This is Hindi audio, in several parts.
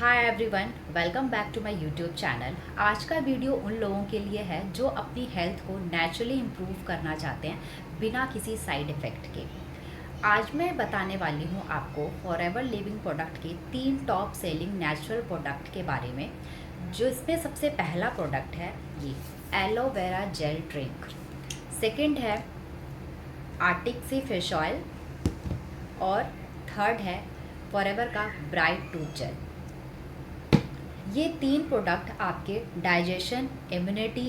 Hi everyone, welcome back to my YouTube channel. आज का वीडियो उन लोगों के लिए है जो अपनी हेल्थ को नेचुरली इम्प्रूव करना चाहते हैं बिना किसी साइड इफ़ेक्ट के। आज मैं बताने वाली हूँ आपको फॉरएवर लिविंग प्रोडक्ट के 3 टॉप सेलिंग नेचुरल प्रोडक्ट के बारे में। जो इसमें सबसे पहला प्रोडक्ट है ये एलोवेरा जेल ड्रिंक, सेकंड है आर्टिक सी फिश ऑयल और थर्ड है फॉरएवर का ब्राइट टूथ जेल। ये 3 प्रोडक्ट आपके डाइजेशन, इम्यूनिटी,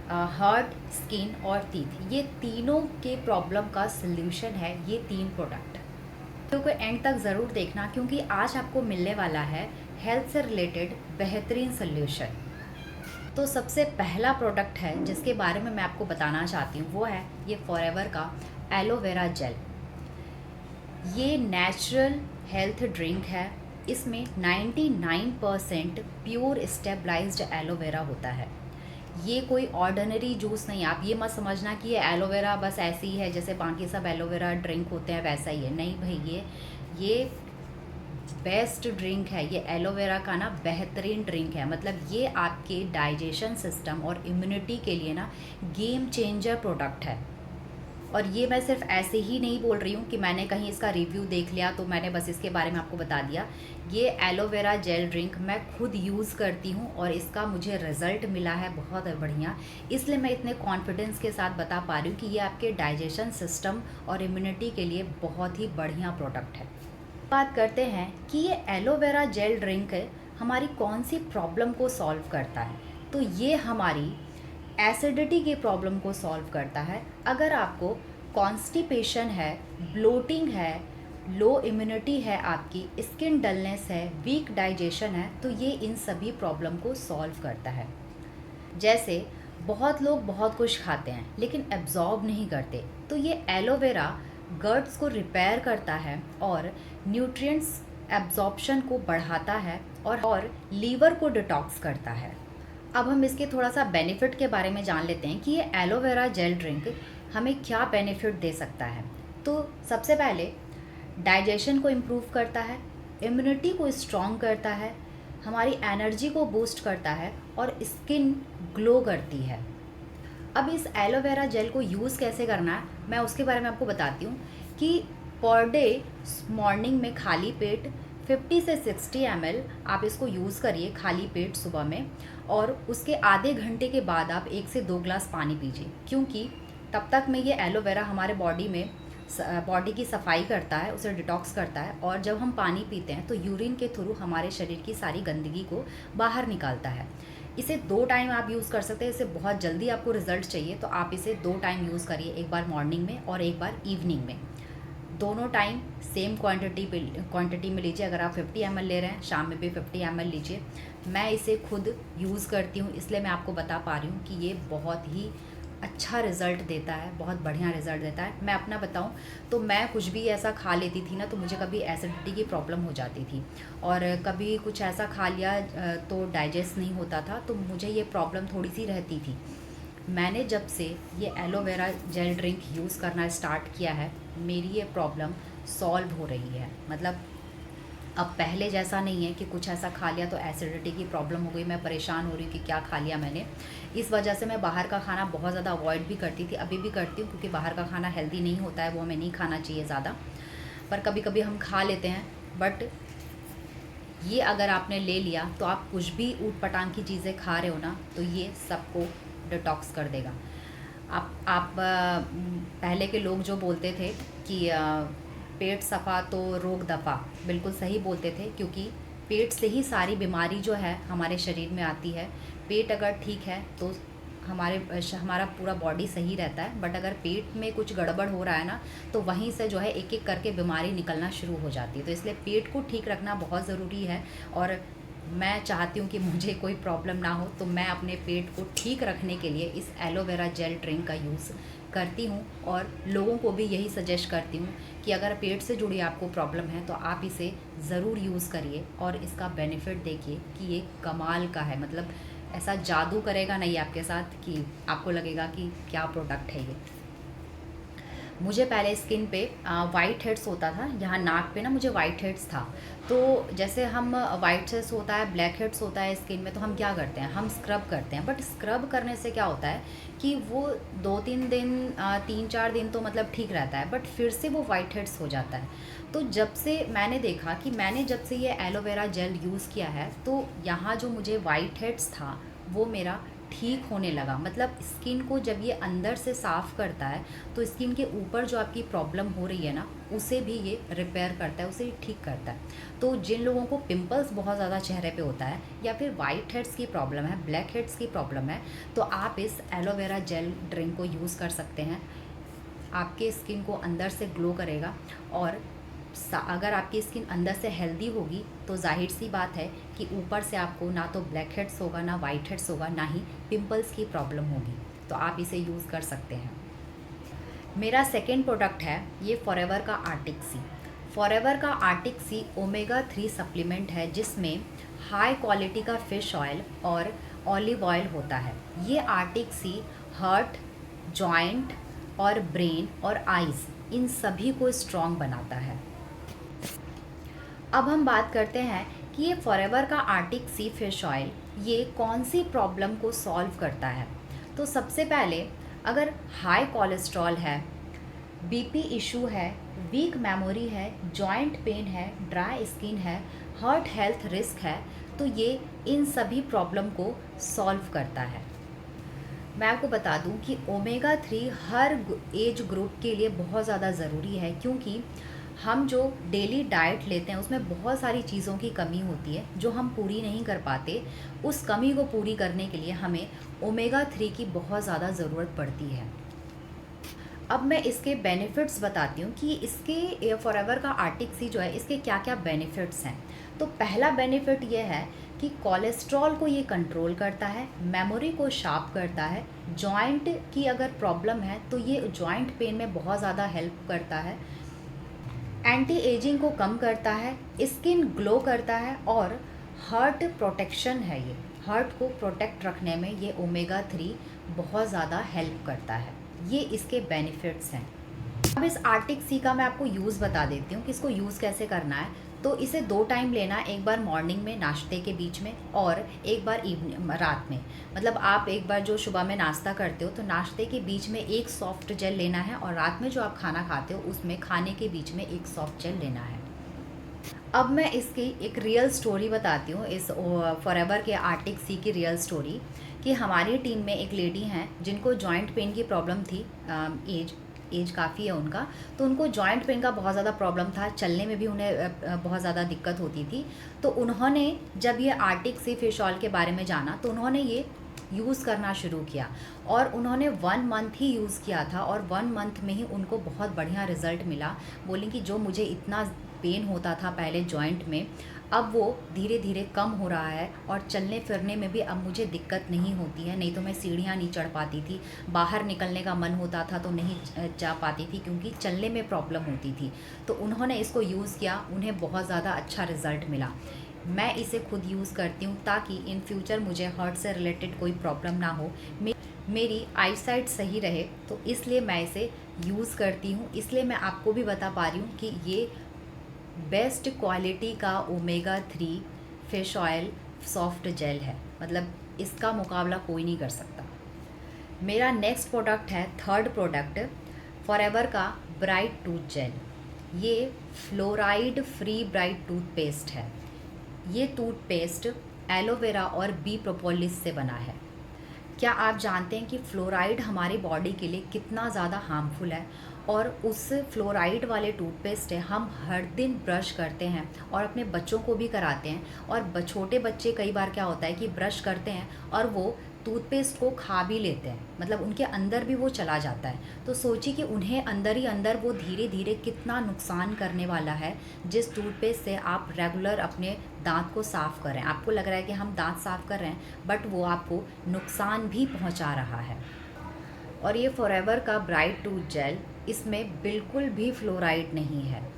हार्ट, स्किन और टीथ, ये तीनों के प्रॉब्लम का सल्यूशन है ये 3 प्रोडक्ट। वीडियो को एंड तक ज़रूर देखना क्योंकि आज आपको मिलने वाला है हेल्थ से रिलेटेड बेहतरीन सल्यूशन। तो सबसे पहला प्रोडक्ट है जिसके बारे में मैं आपको बताना चाहती हूँ वो है ये फॉरएवर का एलोवेरा जेल। ये नेचुरल हेल्थ ड्रिंक है। इसमें 99% प्योर स्टेबलाइज्ड एलोवेरा होता है। ये कोई ऑर्डिनरी जूस नहीं। आप ये मत समझना कि ये एलोवेरा बस ऐसी ही है जैसे बाकी सब एलोवेरा ड्रिंक होते हैं वैसा ही है। नहीं भाई, ये बेस्ट ड्रिंक है। ये एलोवेरा का ना बेहतरीन ड्रिंक है। मतलब ये आपके डाइजेशन सिस्टम और इम्यूनिटी के लिए ना गेम चेंजर प्रोडक्ट है। और ये मैं सिर्फ ऐसे ही नहीं बोल रही हूँ कि मैंने कहीं इसका रिव्यू देख लिया तो मैंने बस इसके बारे में आपको बता दिया। ये एलोवेरा जेल ड्रिंक मैं खुद यूज़ करती हूँ और इसका मुझे रिज़ल्ट मिला है बहुत बढ़िया। इसलिए मैं इतने कॉन्फिडेंस के साथ बता पा रही हूँ कि ये आपके डाइजेशन सिस्टम और इम्यूनिटी के लिए बहुत ही बढ़िया प्रोडक्ट है। बात करते हैं कि ये एलोवेरा जेल ड्रिंक हमारी कौन सी प्रॉब्लम को सॉल्व करता है। तो ये हमारी एसिडिटी की प्रॉब्लम को सॉल्व करता है। अगर आपको कॉन्स्टिपेशन है, ब्लोटिंग है, लो इम्यूनिटी है, आपकी स्किन डलनेस है, वीक डाइजेशन है, तो ये इन सभी प्रॉब्लम को सॉल्व करता है। जैसे बहुत लोग बहुत कुछ खाते हैं लेकिन एब्जॉर्ब नहीं करते, तो ये एलोवेरा गट्स को रिपेयर करता है और न्यूट्रिएंट्स एब्जॉर्प्शन को बढ़ाता है और लीवर को डिटॉक्स करता है। अब हम इसके थोड़ा सा बेनिफिट के बारे में जान लेते हैं कि ये एलोवेरा जेल ड्रिंक हमें क्या बेनिफिट दे सकता है। तो सबसे पहले डाइजेशन को इम्प्रूव करता है, इम्यूनिटी को स्ट्रॉन्ग करता है, हमारी एनर्जी को बूस्ट करता है और स्किन ग्लो करती है। अब इस एलोवेरा जेल को यूज़ कैसे करना है मैं उसके बारे में आपको बताती हूँ कि पर डे मॉर्निंग में खाली पेट 50 से 60 ml आप इसको यूज़ करिए खाली पेट सुबह में, और उसके आधे घंटे के बाद आप 1 से 2 ग्लास पानी पीजिए, क्योंकि तब तक में ये एलोवेरा हमारे बॉडी की सफाई करता है, उसे डिटॉक्स करता है, और जब हम पानी पीते हैं तो यूरिन के थ्रू हमारे शरीर की सारी गंदगी को बाहर निकालता है। इसे 2 टाइम आप यूज़ कर सकते हैं। इसे बहुत जल्दी आपको रिजल्ट चाहिए तो आप इसे 2 टाइम यूज़ करिए, एक बार मॉर्निंग में और एक बार इवनिंग में। दोनों टाइम सेम क्वांटिटी में लीजिए। अगर आप 50 ml ले रहे हैं, शाम में भी 50 ml लीजिए। मैं इसे खुद यूज़ करती हूँ इसलिए मैं आपको बता पा रही हूँ कि ये बहुत ही अच्छा रिज़ल्ट देता है, बहुत बढ़िया रिज़ल्ट देता है। मैं अपना बताऊँ तो मैं कुछ भी ऐसा खा लेती थी ना तो मुझे कभी एसिडिटी की प्रॉब्लम हो जाती थी, और कभी कुछ ऐसा खा लिया तो डाइजेस्ट नहीं होता था, तो मुझे ये प्रॉब्लम थोड़ी सी रहती थी। मैंने जब से ये एलोवेरा जेल ड्रिंक यूज़ करना स्टार्ट किया है मेरी ये प्रॉब्लम सॉल्व हो रही है। मतलब अब पहले जैसा नहीं है कि कुछ ऐसा खा लिया तो एसिडिटी की प्रॉब्लम हो गई, मैं परेशान हो रही हूँ कि क्या खा लिया मैंने। इस वजह से मैं बाहर का खाना बहुत ज़्यादा अवॉइड भी करती थी, अभी भी करती हूँ, क्योंकि बाहर का खाना हेल्दी नहीं होता है, वो हमें नहीं खाना चाहिए ज़्यादा, पर कभी कभी हम खा लेते हैं। बट ये अगर आपने ले लिया तो आप कुछ भी ऊट पटांग की चीज़ें खा रहे हो ना तो ये सबको डिटॉक्स कर देगा। आप पहले के लोग जो बोलते थे कि पेट सफ़ा तो रोग दफ़ा, बिल्कुल सही बोलते थे, क्योंकि पेट से ही सारी बीमारी जो है हमारे शरीर में आती है। पेट अगर ठीक है तो हमारा पूरा बॉडी सही रहता है, बट अगर पेट में कुछ गड़बड़ हो रहा है ना तो वहीं से जो है एक एक करके बीमारी निकलना शुरू हो जाती है। तो इसलिए पेट को ठीक रखना बहुत ज़रूरी है, और मैं चाहती हूँ कि मुझे कोई प्रॉब्लम ना हो, तो मैं अपने पेट को ठीक रखने के लिए इस एलोवेरा जेल ड्रिंक का यूज़ करती हूँ, और लोगों को भी यही सजेस्ट करती हूँ कि अगर पेट से जुड़ी आपको प्रॉब्लम है तो आप इसे ज़रूर यूज़ करिए और इसका बेनिफिट देखिए कि ये कमाल का है। मतलब ऐसा जादू करेगा नहीं आपके साथ कि आपको लगेगा कि क्या प्रोडक्ट है ये। मुझे पहले स्किन पे वाइट हेड्स होता था, यहाँ नाक पे ना मुझे वाइट हेड्स था। तो जैसे हम वाइट हेड्स होता है, ब्लैक हेड्स होता है स्किन में, तो हम क्या करते हैं, हम स्क्रब करते हैं। बट स्क्रब करने से क्या होता है कि वो 2-3 दिन 3-4 दिन तो मतलब ठीक रहता है, बट फिर से वो वाइट हेड्स हो जाता है। तो जब से मैंने देखा कि मैंने जब से ये एलोवेरा जेल यूज़ किया है, तो यहाँ जो मुझे वाइट हेड्स था वो मेरा ठीक होने लगा। मतलब स्किन को जब ये अंदर से साफ़ करता है तो स्किन के ऊपर जो आपकी प्रॉब्लम हो रही है ना, उसे भी ये रिपेयर करता है, उसे ठीक करता है। तो जिन लोगों को पिंपल्स बहुत ज़्यादा चेहरे पे होता है, या फिर वाइट हेड्स की प्रॉब्लम है, ब्लैक हेड्स की प्रॉब्लम है, तो आप इस एलोवेरा जेल ड्रिंक को यूज़ कर सकते हैं। आपके स्किन को अंदर से ग्लो करेगा, और अगर आपकी स्किन अंदर से हेल्दी होगी तो जाहिर सी बात है कि ऊपर से आपको ना तो ब्लैक हेड्स होगा, ना वाइट हेड्स होगा, ना ही पिंपल्स की प्रॉब्लम होगी। तो आप इसे यूज़ कर सकते हैं। मेरा सेकेंड प्रोडक्ट है ये फॉरएवर का आर्टिक सी। फॉरएवर का आर्टिक सी ओमेगा 3 सप्लीमेंट है, जिसमें हाई क्वालिटी का फ़िश ऑयल और ऑलिव ऑयल होता है। ये आर्टिक सी हार्ट, जॉइंट और ब्रेन और आइज़, इन सभी को स्ट्रॉन्ग बनाता है। अब हम बात करते हैं कि ये फॉरएवर का आर्टिक सी फिश ऑयल ये कौन सी प्रॉब्लम को सॉल्व करता है। तो सबसे पहले, अगर हाई कोलेस्ट्रॉल है, बीपी इशू है, वीक मेमोरी है, जॉइंट पेन है, ड्राई स्किन है, हार्ट हेल्थ रिस्क है, तो ये इन सभी प्रॉब्लम को सॉल्व करता है। मैं आपको बता दूं कि ओमेगा 3 हर एज ग्रुप के लिए बहुत ज़्यादा ज़रूरी है, क्योंकि हम जो डेली डाइट लेते हैं उसमें बहुत सारी चीज़ों की कमी होती है जो हम पूरी नहीं कर पाते। उस कमी को पूरी करने के लिए हमें ओमेगा 3 की बहुत ज़्यादा ज़रूरत पड़ती है। अब मैं इसके बेनिफिट्स बताती हूँ कि इसके फॉरएवर का आर्टिक सी जो है, इसके क्या क्या बेनिफिट्स हैं। तो पहला बेनिफिट ये है कि कोलेस्ट्रॉल को ये कंट्रोल करता है, मेमोरी को शार्प करता है, जॉइंट की अगर प्रॉब्लम है तो ये जॉइंट पेन में बहुत ज़्यादा हेल्प करता है, एंटी एजिंग को कम करता है, स्किन ग्लो करता है, और हार्ट प्रोटेक्शन है। ये हार्ट को प्रोटेक्ट रखने में ये ओमेगा 3 बहुत ज़्यादा हेल्प करता है। ये इसके बेनिफिट्स हैं। अब इस आर्टिक सी का मैं आपको यूज़ बता देती हूँ कि इसको यूज़ कैसे करना है। तो इसे 2 टाइम लेना है, एक बार मॉर्निंग में नाश्ते के बीच में, और एक बार इवनिंग रात में। मतलब आप एक बार जो सुबह में नाश्ता करते हो तो नाश्ते के बीच में एक सॉफ्ट जेल लेना है, और रात में जो आप खाना खाते हो उसमें खाने के बीच में एक सॉफ्ट जेल लेना है। अब मैं इसकी एक रियल स्टोरी बताती हूँ, इस फॉरएवर के आर्टिक सी की रियल स्टोरी। कि हमारी टीम में एक लेडी हैं जिनको जॉइंट पेन की प्रॉब्लम थी। एज काफ़ी है उनका, तो उनको जॉइंट पेन का बहुत ज़्यादा प्रॉब्लम था, चलने में भी उन्हें बहुत ज़्यादा दिक्कत होती थी। तो उन्होंने जब ये आर्टिक सी फिश ऑयल के बारे में जाना तो उन्होंने ये यूज़ करना शुरू किया, और उन्होंने 1 मंथ ही यूज़ किया था, और 1 मंथ में ही उनको बहुत बढ़िया रिज़ल्ट मिला। बोली कि जो मुझे इतना पेन होता था पहले जॉइंट में, अब वो धीरे धीरे कम हो रहा है, और चलने फिरने में भी अब मुझे दिक्कत नहीं होती है। नहीं तो मैं सीढ़ियाँ नहीं चढ़ पाती थी, बाहर निकलने का मन होता था तो नहीं जा पाती थी, क्योंकि चलने में प्रॉब्लम होती थी। तो उन्होंने इसको यूज़ किया, उन्हें बहुत ज़्यादा अच्छा रिज़ल्ट मिला। मैं इसे खुद यूज़ करती हूँ ताकि इन फ्यूचर मुझे हार्ट से रिलेटेड कोई प्रॉब्लम ना हो, मेरी आईसाइट सही रहे, तो इसलिए मैं इसे यूज़ करती हूँ। इसलिए मैं आपको भी बता पा रही हूँ कि ये बेस्ट क्वालिटी का omega 3 fish oil soft gel है। मतलब इसका मुकाबला कोई नहीं कर सकता। मेरा नेक्स्ट प्रोडक्ट है, थर्ड प्रोडक्ट, फॉरएवर का ब्राइट टूथ जेल। ये फ्लोराइड फ्री ब्राइट टूथपेस्ट है। ये टूथपेस्ट एलोवेरा और बी प्रोपोलिस से बना है। क्या आप जानते हैं कि फ्लोराइड हमारी बॉडी के लिए कितना ज़्यादा हार्मफुल है, और उस फ्लोराइड वाले टूथपेस्ट है हम हर दिन ब्रश करते हैं, और अपने बच्चों को भी कराते हैं। और छोटे बच्चे कई बार क्या होता है कि ब्रश करते हैं और वो टूथपेस्ट को खा भी लेते हैं, मतलब उनके अंदर भी वो चला जाता है। तो सोचिए कि उन्हें अंदर ही अंदर वो धीरे धीरे कितना नुकसान करने वाला है, जिस टूथपेस्ट से आप रेगुलर अपने दांत को साफ़ कर रहे हैं। आपको लग रहा है कि हम दांत साफ़ कर रहे हैं, बट वो आपको नुकसान भी पहुंचा रहा है। और ये फॉरएवर का ब्राइट टूथ जेल, इसमें बिल्कुल भी फ्लोराइड नहीं है।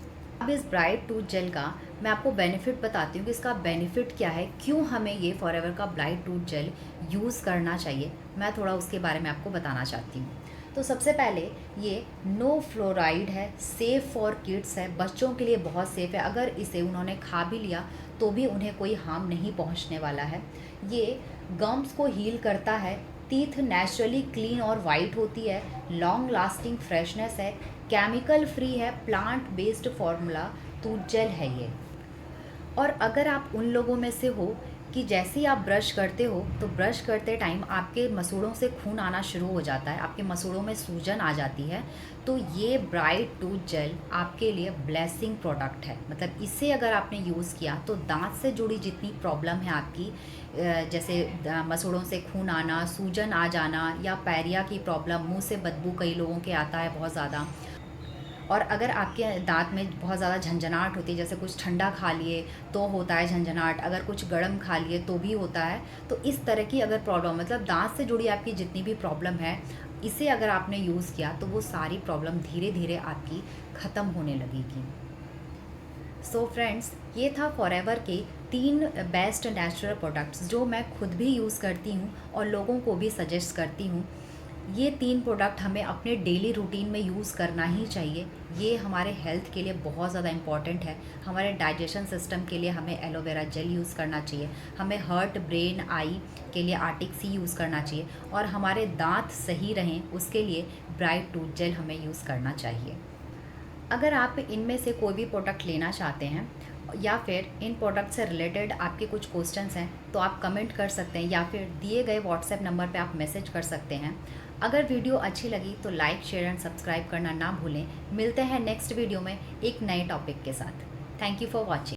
अब इस ब्राइट टूथ जेल का मैं आपको बेनिफिट बताती हूँ कि इसका बेनिफिट क्या है, क्यों हमें ये फॉरएवर का ब्राइट टूथ जेल यूज़ करना चाहिए। मैं थोड़ा उसके बारे में आपको बताना चाहती हूँ। तो सबसे पहले ये नो फ्लोराइड है, सेफ़ फॉर किड्स है, बच्चों के लिए बहुत सेफ़ है। अगर इसे उन्होंने खा भी लिया तो भी उन्हें कोई हार्म नहीं पहुंचने वाला है। ये गम्स को हील करता है, टीथ नेचुरली क्लीन और वाइट होती है, लॉन्ग लास्टिंग फ्रेशनेस है, केमिकल फ्री है, plant based formula tooth gel है ये। और अगर आप उन लोगों में से हो कि जैसे ही आप ब्रश करते हो तो ब्रश करते टाइम आपके मसूड़ों से खून आना शुरू हो जाता है, आपके मसूड़ों में सूजन आ जाती है, तो ये ब्राइट टूथ जेल आपके लिए ब्लेसिंग प्रोडक्ट है। मतलब इसे अगर आपने यूज़ किया तो दांत से जुड़ी जितनी प्रॉब्लम है आपकी, जैसे मसूड़ों से खून आना, सूजन आ जाना या पैरिया की प्रॉब्लम, मुंह से बदबू कई लोगों के आता है बहुत ज़्यादा, और अगर आपके दांत में बहुत ज़्यादा झंझनाहट होती है, जैसे कुछ ठंडा खा लिए तो होता है झंझनाहट, अगर कुछ गर्म खा लिए तो भी होता है, तो इस तरह की अगर प्रॉब्लम, मतलब दांत से जुड़ी आपकी जितनी भी प्रॉब्लम है, इसे अगर आपने यूज़ किया तो वो सारी प्रॉब्लम धीरे धीरे आपकी ख़त्म होने लगेगी। सो फ्रेंड्स, ये था फॉरएवर के 3 बेस्ट नेचुरल प्रोडक्ट्स जो मैं खुद भी यूज़ करती हूँ और लोगों को भी सजेस्ट करती हूँ। ये 3 प्रोडक्ट हमें अपने डेली रूटीन में यूज़ करना ही चाहिए। ये हमारे हेल्थ के लिए बहुत ज़्यादा इम्पॉर्टेंट है। हमारे डाइजेशन सिस्टम के लिए हमें एलोवेरा जेल यूज़ करना चाहिए, हमें हार्ट, ब्रेन, आई के लिए आर्टिक सी यूज़ करना चाहिए, और हमारे दांत सही रहें उसके लिए ब्राइट टूथ जेल हमें यूज़ करना चाहिए। अगर आप इनमें से कोई भी प्रोडक्ट लेना चाहते हैं या फिर इन प्रोडक्ट से रिलेटेड आपके कुछ क्वेश्चंस हैं तो आप कमेंट कर सकते हैं या फिर दिए गए व्हाट्सएप नंबर पे आप मैसेज कर सकते हैं। अगर वीडियो अच्छी लगी तो लाइक, शेयर एंड सब्सक्राइब करना ना भूलें। मिलते हैं नेक्स्ट वीडियो में एक नए टॉपिक के साथ। Thank you for watching.